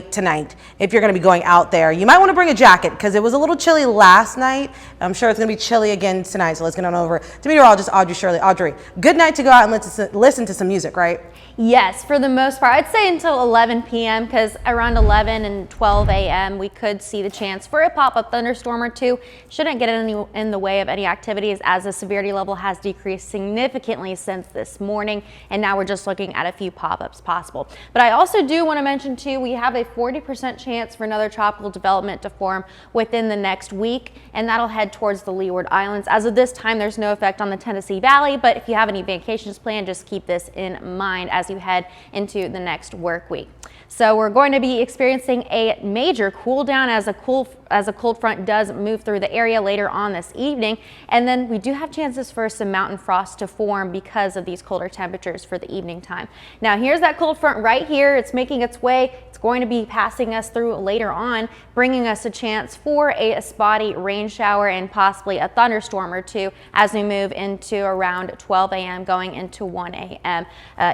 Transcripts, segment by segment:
tonight. If you're going to be going out there, you might want to bring a jacket because it was a little chilly last night. I'm sure it's going to be chilly again tonight. So let's get on over to meteorologist Audrey. Shirley. Audrey, good night to go out and listen to some music, right? Yes, for the most part. I'd say until 11 p.m. because around 11 and 12 a.m. we could see the chance for a pop-up thunderstorm or two. Shouldn't get in the way of any activities as the severity level has decreased significantly since this morning, and now we're just looking at a few pop-ups possible. But I also do want to mention too, we have a 40% chance for another tropical development to form within the next week, and that'll head towards the Leeward Islands. As of this time, there's no effect on the Tennessee Valley, but if you have any vacations planned, just keep this in mind as you head into the next work week. So we're going to be experiencing a major cool down as a cold front does move through the area later on this evening, and then we do have chances for some mountain frost to form because of these colder temperatures for the evening time. Now here's that cold front right here. It's making its way. It's going to be passing us through later on, bringing us a chance for a spotty rain shower and possibly a thunderstorm or two as we move into around 12 a.m. going into 1 a.m.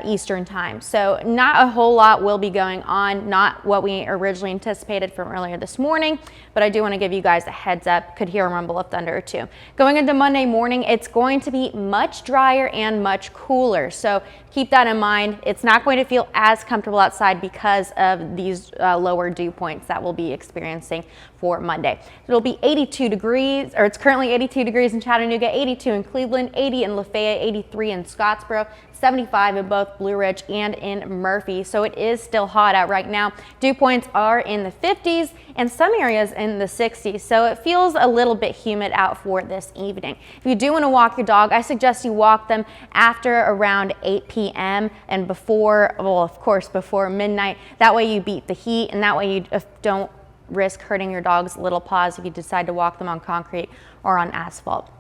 Eastern time. So not a whole lot will be going on, not what we originally anticipated from earlier this morning, but I do want to give you guys a heads up. Could hear a rumble of thunder or two. Going into Monday morning, it's going to be much drier and much cooler. So keep that in mind. It's not going to feel as comfortable outside because of these lower dew points that we'll be experiencing for Monday. It'll be 82 degrees, or it's currently 82 degrees in Chattanooga, 82 in Cleveland, 80 in Lafayette, 83 in Scottsboro, 75 in both Blue Ridge and in Murphy. So it is still hot out right now. Dew points are in the 50s and some areas in the 60s. So it feels a little bit humid out for this evening. If you do want to walk your dog, I suggest you walk them after around 8 p.m. and before, well, of course, before midnight. That way you beat the heat, and that way you don't risk hurting your dog's little paws if you decide to walk them on concrete or on asphalt.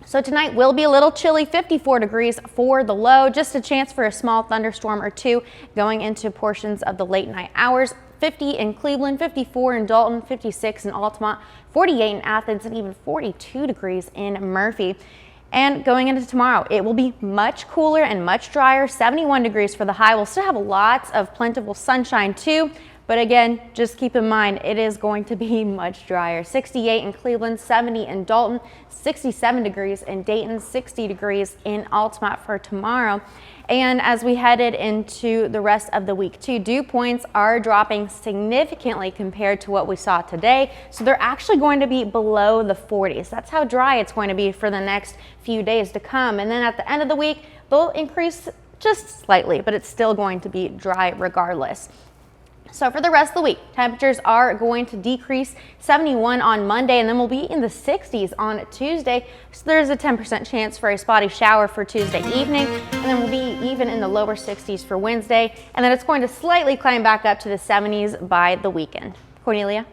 So tonight will be a little chilly, 54 degrees for the low, just a chance for a small thunderstorm or two going into portions of the late night hours. 50 in Cleveland, 54 in Dalton, 56 in Altamont, 48 in Athens, and even 42 degrees in Murphy. And going into tomorrow, it will be much cooler and much drier, 71 degrees for the high. We'll still have lots of plentiful sunshine too. But again, just keep in mind, it is going to be much drier. 68 in Cleveland, 70 in Dalton, 67 degrees in Dayton, 60 degrees in Altamont for tomorrow. And as we headed into the rest of the week too, dew points are dropping significantly compared to what we saw today. So they're actually going to be below the 40s. That's how dry it's going to be for the next few days to come. And then at the end of the week, they'll increase just slightly, but it's still going to be dry regardless. So for the rest of the week, temperatures are going to decrease, 71 on Monday, and then we'll be in the 60s on Tuesday. So there's a 10% chance for a spotty shower for Tuesday evening, and then we'll be even in the lower 60s for Wednesday, and then it's going to slightly climb back up to the 70s by the weekend. Cornelia?